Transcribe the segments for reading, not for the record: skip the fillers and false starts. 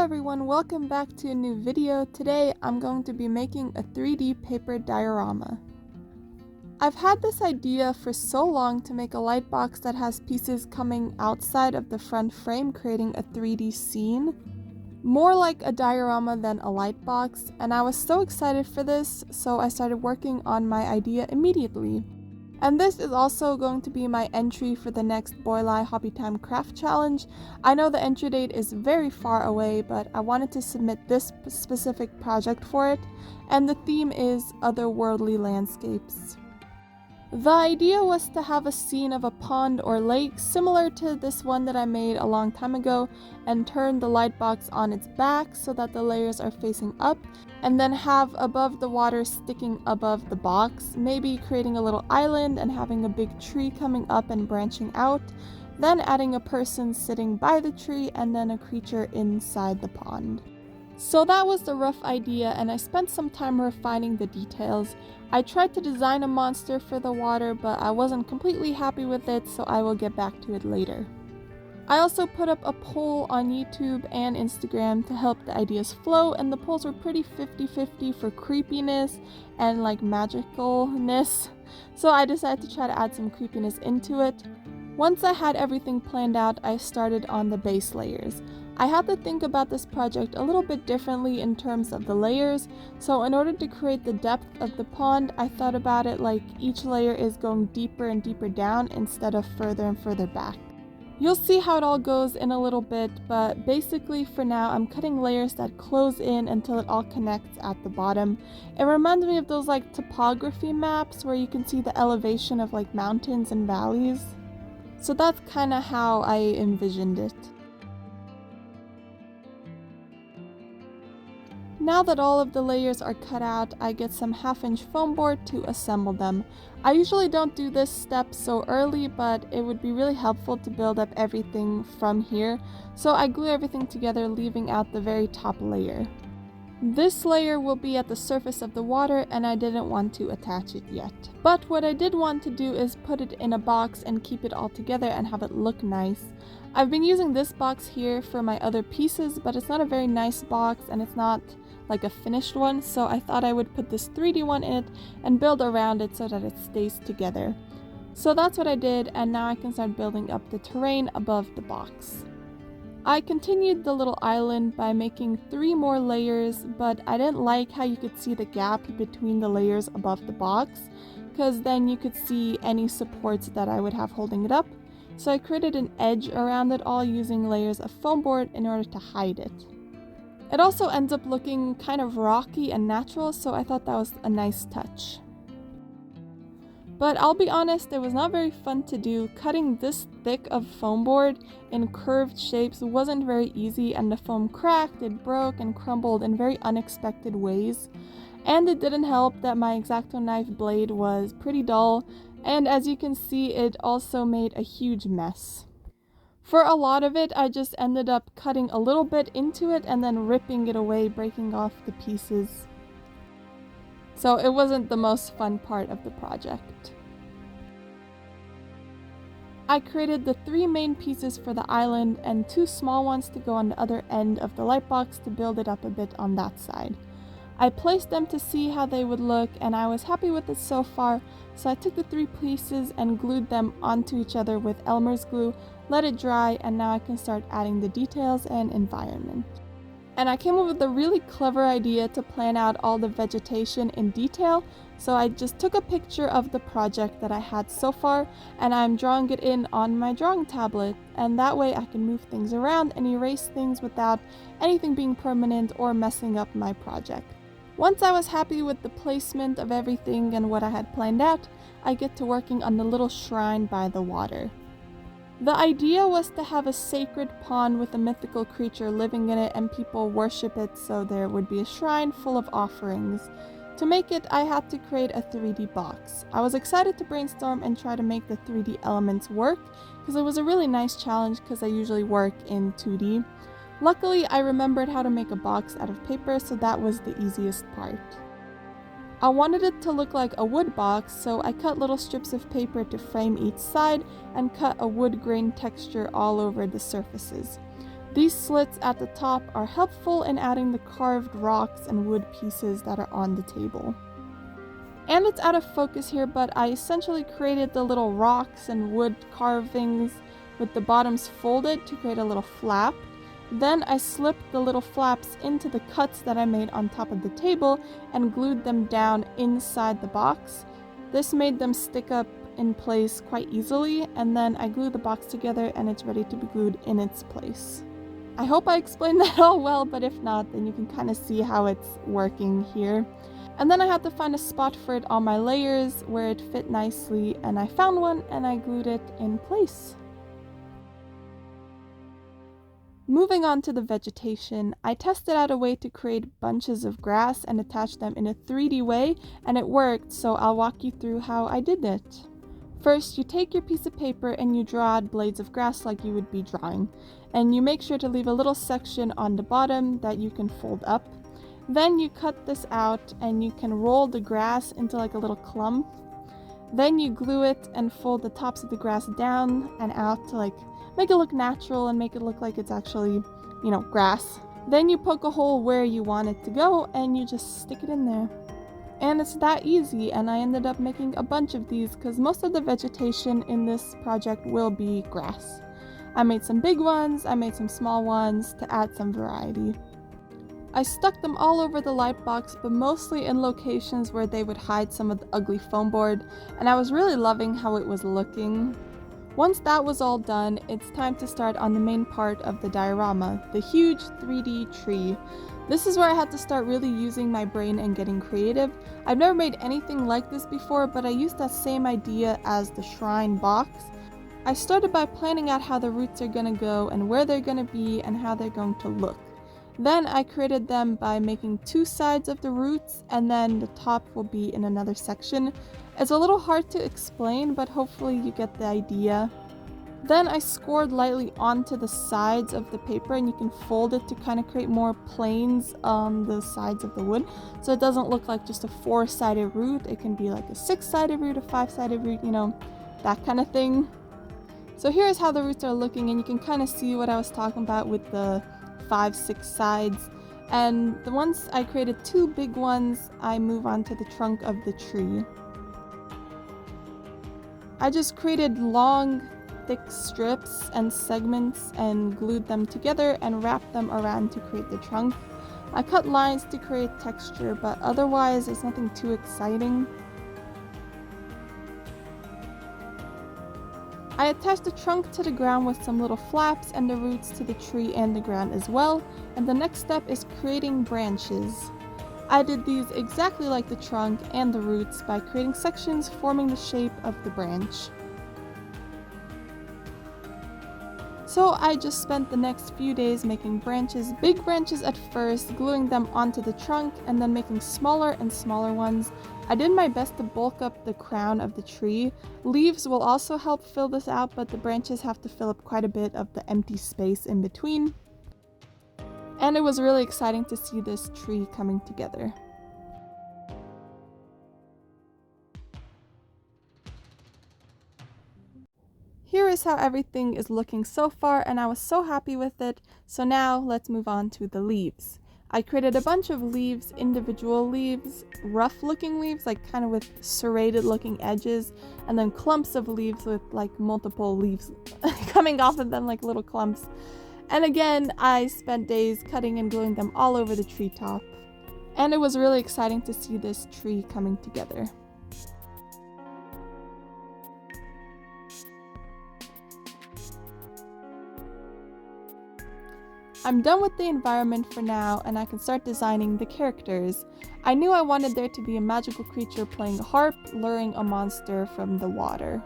everyone, welcome back to a new video. Today I'm going to be making a 3D paper diorama. I've had this idea for so long to make a light box that has pieces coming outside of the front frame, creating a 3D scene. More like a diorama than a light box, and I was so excited for this, so I started working on my idea immediately. And this is also going to be my entry for the next Boileye Hobby Time Craft Challenge. I know the entry date is very far away, but I wanted to submit this specific project for it, and the theme is otherworldly landscapes. The idea was to have a scene of a pond or lake similar to this one that I made a long time ago, and turn the light box on its back so that the layers are facing up, and then have above the water sticking above the box, maybe creating a little island and having a big tree coming up and branching out, then adding a person sitting by the tree and then a creature inside the pond. So that was the rough idea, and I spent some time refining the details. I tried to design a monster for the water, but I wasn't completely happy with it, so I will get back to it later. I also put up a poll on YouTube and Instagram to help the ideas flow, and the polls were pretty 50-50 for creepiness and like magicalness, so I decided to try to add some creepiness into it. Once I had everything planned out, I started on the base layers. I had to think about this project a little bit differently in terms of the layers, so in order to create the depth of the pond, I thought about it like each layer is going deeper and deeper down instead of further and further back. You'll see how it all goes in a little bit, but basically for now I'm cutting layers that close in until it all connects at the bottom. It reminds me of those like topography maps where you can see the elevation of like mountains and valleys. So that's kind of how I envisioned it. Now that all of the layers are cut out, I get some 1/2-inch foam board to assemble them. I usually don't do this step so early, but it would be really helpful to build up everything from here, so I glue everything together, leaving out the very top layer. This layer will be at the surface of the water, and I didn't want to attach it yet. But what I did want to do is put it in a box and keep it all together and have it look nice. I've been using this box here for my other pieces, but it's not a very nice box and it's not like a finished one, so I thought I would put this 3D one in it and build around it so that it stays together. So that's what I did, and now I can start building up the terrain above the box. I continued the little island by making 3 more layers, but I didn't like how you could see the gap between the layers above the box, because then you could see any supports that I would have holding it up, so I created an edge around it all using layers of foam board in order to hide it. It also ends up looking kind of rocky and natural, so I thought that was a nice touch. But I'll be honest, it was not very fun to do. Cutting this thick of foam board in curved shapes wasn't very easy, and the foam cracked, it broke, and crumbled in very unexpected ways. And it didn't help that my X-Acto knife blade was pretty dull, and as you can see, it also made a huge mess. For a lot of it, I just ended up cutting a little bit into it and then ripping it away, breaking off the pieces. So it wasn't the most fun part of the project. I created the 3 main pieces for the island and 2 small ones to go on the other end of the light box to build it up a bit on that side. I placed them to see how they would look, and I was happy with it so far, so I took the 3 pieces and glued them onto each other with Elmer's glue, let it dry, and now I can start adding the details and environment. And I came up with a really clever idea to plan out all the vegetation in detail, so I just took a picture of the project that I had so far, and I'm drawing it in on my drawing tablet, and that way I can move things around and erase things without anything being permanent or messing up my project. Once I was happy with the placement of everything and what I had planned out, I get to working on the little shrine by the water. The idea was to have a sacred pond with a mythical creature living in it and people worship it, so there would be a shrine full of offerings. To make it, I had to create a 3D box. I was excited to brainstorm and try to make the 3D elements work, because it was a really nice challenge because I usually work in 2D. Luckily, I remembered how to make a box out of paper, so that was the easiest part. I wanted it to look like a wood box, so I cut little strips of paper to frame each side and cut a wood grain texture all over the surfaces. These slits at the top are helpful in adding the carved rocks and wood pieces that are on the table. And it's out of focus here, but I essentially created the little rocks and wood carvings with the bottoms folded to create a little flap. Then I slipped the little flaps into the cuts that I made on top of the table and glued them down inside the box. This made them stick up in place quite easily, and then I glue the box together and it's ready to be glued in its place. I hope I explained that all well, but if not, then you can kind of see how it's working here. And then I had to find a spot for it on my layers where it fit nicely, and I found one and I glued it in place. Moving on to the vegetation, I tested out a way to create bunches of grass and attach them in a 3D way, and it worked, so I'll walk you through how I did it. First, you take your piece of paper and you draw out blades of grass like you would be drawing, and you make sure to leave a little section on the bottom that you can fold up. Then you cut this out and you can roll the grass into like a little clump. Then you glue it and fold the tops of the grass down and out to like make it look natural and make it look like it's actually, grass. Then you poke a hole where you want it to go and you just stick it in there. And it's that easy, and I ended up making a bunch of these because most of the vegetation in this project will be grass. I made some big ones, I made some small ones to add some variety. I stuck them all over the lightbox, but mostly in locations where they would hide some of the ugly foam board, and I was really loving how it was looking. Once that was all done, it's time to start on the main part of the diorama, the huge 3D tree. This is where I had to start really using my brain and getting creative. I've never made anything like this before, but I used that same idea as the shrine box. I started by planning out how the roots are going to go and where they're going to be and how they're going to look. Then I created them by making two sides of the roots, and then the top will be in another section. It's a little hard to explain, but hopefully you get the idea. Then I scored lightly onto the sides of the paper, and you can fold it to kind of create more planes on the sides of the wood. So it doesn't look like just a 4-sided root. It can be like a 6-sided root, a 5-sided root, that kind of thing. So here's how the roots are looking, and you can kind of see what I was talking about with the 5-6 sides. And the ones I created 2 big ones, I move on to the trunk of the tree. I just created long, thick strips and segments and glued them together and wrapped them around to create the trunk. I cut lines to create texture, but otherwise it's nothing too exciting. I attached the trunk to the ground with some little flaps and the roots to the tree and the ground as well, and the next step is creating branches. I did these exactly like the trunk and the roots by creating sections forming the shape of the branch. So I just spent the next few days making branches, big branches at first, gluing them onto the trunk, and then making smaller and smaller ones. I did my best to bulk up the crown of the tree. Leaves will also help fill this out, but the branches have to fill up quite a bit of the empty space in between. And it was really exciting to see this tree coming together. Here is how everything is looking so far, and I was so happy with it. So now let's move on to the leaves. I created a bunch of leaves, individual leaves, rough looking leaves, like kind of with serrated looking edges, and then clumps of leaves with like multiple leaves coming off of them like little clumps. And again, I spent days cutting and gluing them all over the treetop. And it was really exciting to see this tree coming together. I'm done with the environment for now, and I can start designing the characters. I knew I wanted there to be a magical creature playing a harp, luring a monster from the water.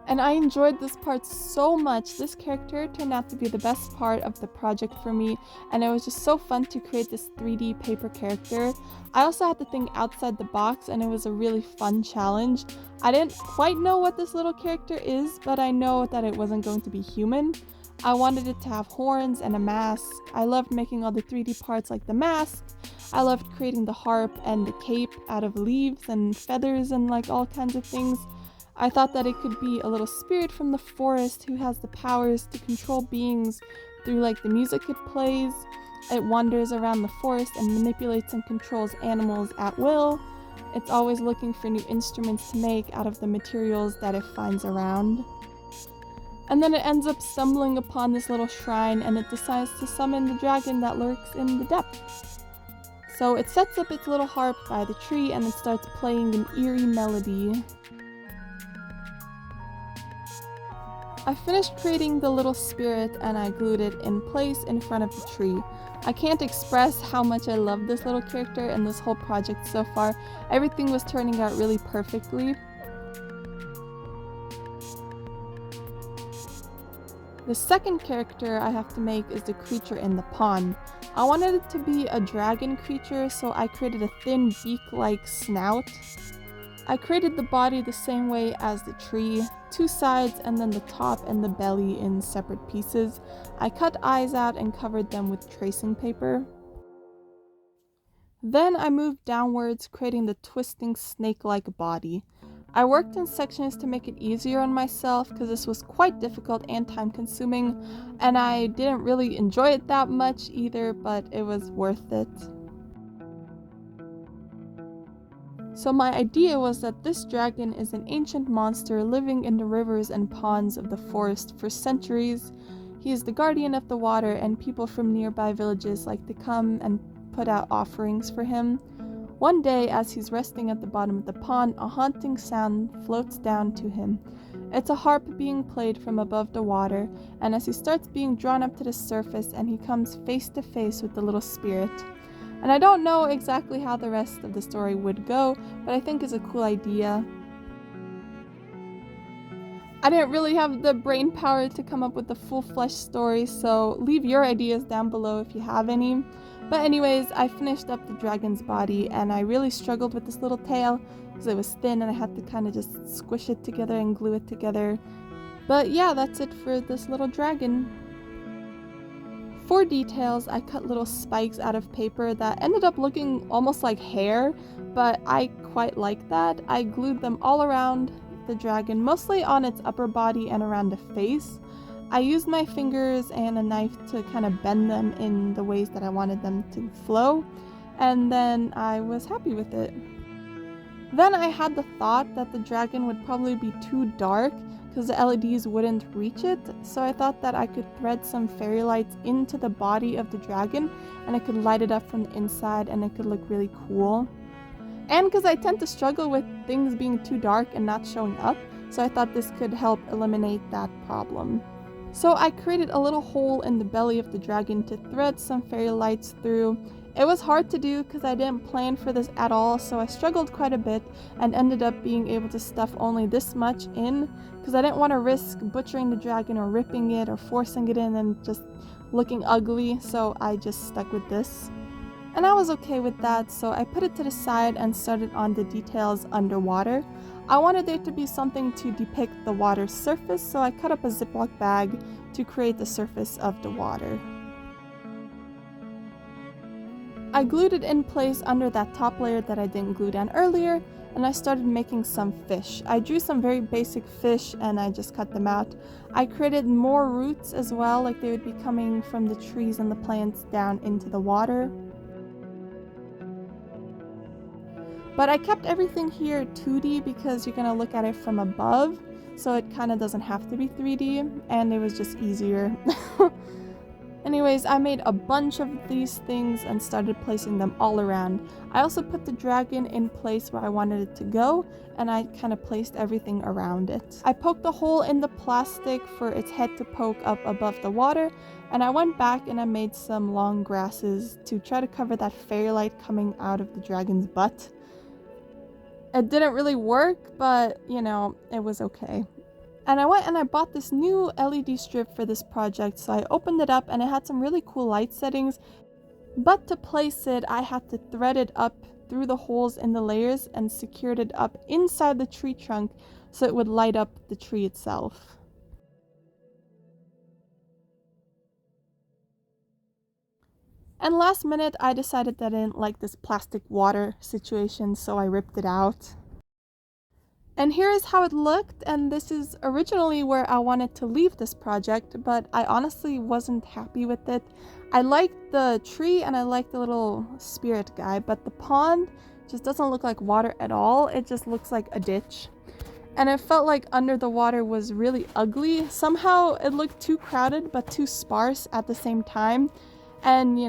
And I enjoyed this part so much. This character turned out to be the best part of the project for me, and it was just so fun to create this 3D paper character. I also had to think outside the box, and it was a really fun challenge. I didn't quite know what this little character is, but I know that it wasn't going to be human. I wanted it to have horns and a mask. I loved making all the 3D parts like the mask. I loved creating the harp and the cape out of leaves and feathers and like all kinds of things. I thought that it could be a little spirit from the forest who has the powers to control beings through like the music it plays. It wanders around the forest and manipulates and controls animals at will. It's always looking for new instruments to make out of the materials that it finds around. And then it ends up stumbling upon this little shrine and it decides to summon the dragon that lurks in the depths. So it sets up its little harp by the tree and it starts playing an eerie melody. I finished creating the little spirit and I glued it in place in front of the tree. I can't express how much I love this little character and this whole project so far. Everything was turning out really perfectly. The second character I have to make is the creature in the pond. I wanted it to be a dragon creature, so I created a thin beak-like snout. I created the body the same way as the tree, 2 sides and then the top and the belly in separate pieces. I cut eyes out and covered them with tracing paper. Then I moved downwards, creating the twisting snake-like body. I worked in sections to make it easier on myself because this was quite difficult and time-consuming, and I didn't really enjoy it that much either, but it was worth it. So my idea was that this dragon is an ancient monster living in the rivers and ponds of the forest for centuries. He is the guardian of the water, and people from nearby villages like to come and put out offerings for him. One day, as he's resting at the bottom of the pond, a haunting sound floats down to him. It's a harp being played from above the water, and as he starts being drawn up to the surface and he comes face to face with the little spirit. And I don't know exactly how the rest of the story would go, but I think it's a cool idea. I didn't really have the brain power to come up with a full-fledged story, so leave your ideas down below if you have any. But anyways, I finished up the dragon's body and I really struggled with this little tail because it was thin and I had to kind of just squish it together and glue it together. But yeah, that's it for this little dragon. For details, I cut little spikes out of paper that ended up looking almost like hair, but I quite like that. I glued them all around the dragon, mostly on its upper body and around the face. I used my fingers and a knife to kind of bend them in the ways that I wanted them to flow, and then I was happy with it. Then I had the thought that the dragon would probably be too dark because the LEDs wouldn't reach it, so I thought that I could thread some fairy lights into the body of the dragon and I could light it up from the inside and it could look really cool. And because I tend to struggle with things being too dark and not showing up, so I thought this could help eliminate that problem. So I created a little hole in the belly of the dragon to thread some fairy lights through. It was hard to do because I didn't plan for this at all, so I struggled quite a bit and ended up being able to stuff only this much in because I didn't want to risk butchering the dragon or ripping it or forcing it in and just looking ugly, so I just stuck with this. And I was okay with that, so I put it to the side and started on the details underwater. I wanted there to be something to depict the water's surface, so I cut up a Ziploc bag to create the surface of the water. I glued it in place under that top layer that I didn't glue down earlier, and I started making some fish. I drew some very basic fish and I just cut them out. I created more roots as well, like they would be coming from the trees and the plants down into the water. But I kept everything here 2D because you're going to look at it from above, so it kind of doesn't have to be 3D, and it was just easier. Anyways, I made a bunch of these things and started placing them all around. I also put the dragon in place where I wanted it to go, and I kind of placed everything around it. I poked a hole in the plastic for its head to poke up above the water, and I went back and I made some long grasses to try to cover that fairy light coming out of the dragon's butt. It didn't really work, but, you know, it was okay. And I went and I bought this new LED strip for this project, so I opened it up and it had some really cool light settings. But to place it, I had to thread it up through the holes in the layers and secured it up inside the tree trunk so it would light up the tree itself. And last minute, I decided that I didn't like this plastic water situation, so I ripped it out. And here is how it looked, and this is originally where I wanted to leave this project, but I honestly wasn't happy with it. I liked the tree and I liked the little spirit guy, but the pond just doesn't look like water at all. It just looks like a ditch. And it felt like under the water was really ugly. Somehow it looked too crowded but too sparse at the same time. And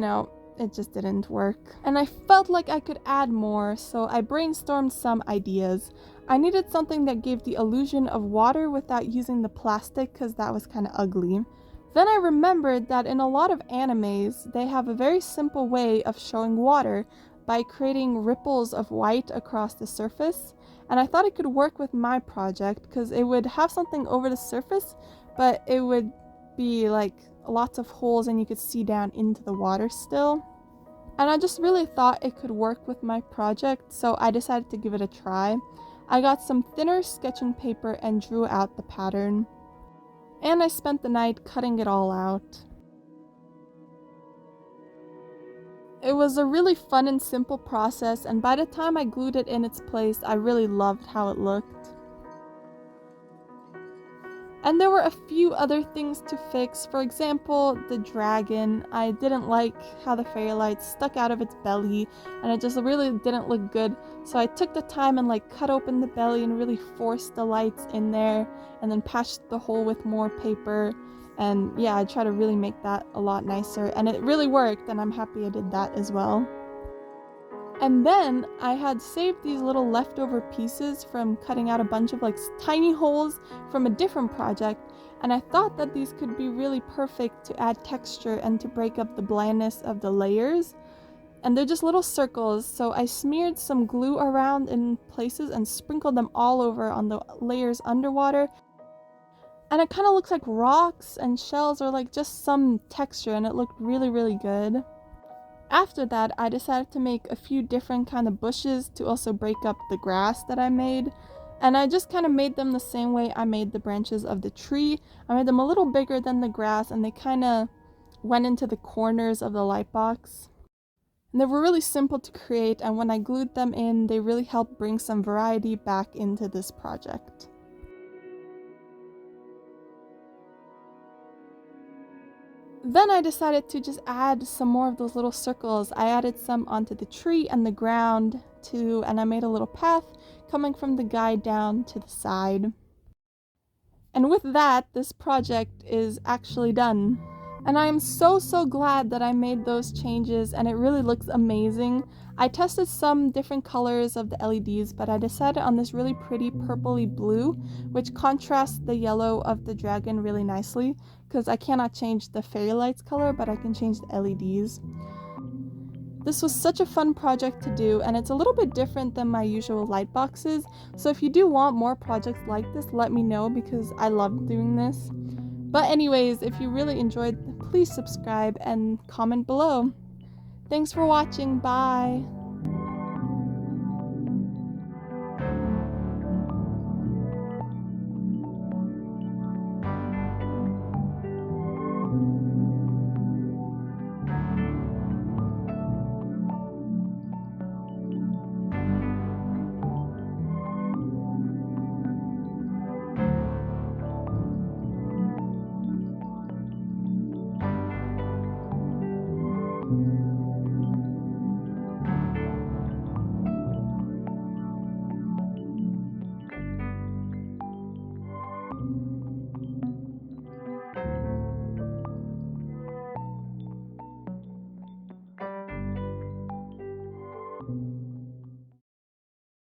it just didn't work. And I felt like I could add more, so I brainstormed some ideas. I needed something that gave the illusion of water without using the plastic because that was kind of ugly. Then I remembered that in a lot of animes, they have a very simple way of showing water by creating ripples of white across the surface. And I thought it could work with my project because it would have something over the surface, but it would be like lots of holes and you could see down into the water still. And I just really thought it could work with my project, so I decided to give it a try. I got some thinner sketching paper and drew out the pattern. And I spent the night cutting it all out. It was a really fun and simple process, and by the time I glued it in its place, I really loved how it looked. And there were a few other things to fix. For example, the dragon. I didn't like how the fairy lights stuck out of its belly, and it just really didn't look good. So I took the time and cut open the belly and really forced the lights in there, and then patched the hole with more paper. And yeah, I tried to really make that a lot nicer, and it really worked, and I'm happy I did that as well. And then I had saved these little leftover pieces from cutting out a bunch of tiny holes from a different project, and I thought that these could be really perfect to add texture and to break up the blandness of the layers. And they're just little circles, so I smeared some glue around in places and sprinkled them all over on the layers underwater. And it kind of looks like rocks and shells or just some texture, and it looked really, really good. After that, I decided to make a few different kind of bushes to also break up the grass that I made. And I just kind of made them the same way I made the branches of the tree. I made them a little bigger than the grass, and they kind of went into the corners of the light box. And they were really simple to create, and when I glued them in, they really helped bring some variety back into this project. Then I decided to just add some more of those little circles. I added some onto the tree and the ground too, and I made a little path coming from the guide down to the side. And with that, this project is actually done. And I am so glad that I made those changes, and it really looks amazing. I tested some different colors of the LEDs, but I decided on this really pretty purpley blue, which contrasts the yellow of the dragon really nicely, because I cannot change the fairy lights color, but I can change the LEDs. This was such a fun project to do, and it's a little bit different than my usual light boxes, so if you do want more projects like this, let me know because I love doing this. But anyways, if you really enjoyed, please subscribe and comment below. Thanks for watching, bye!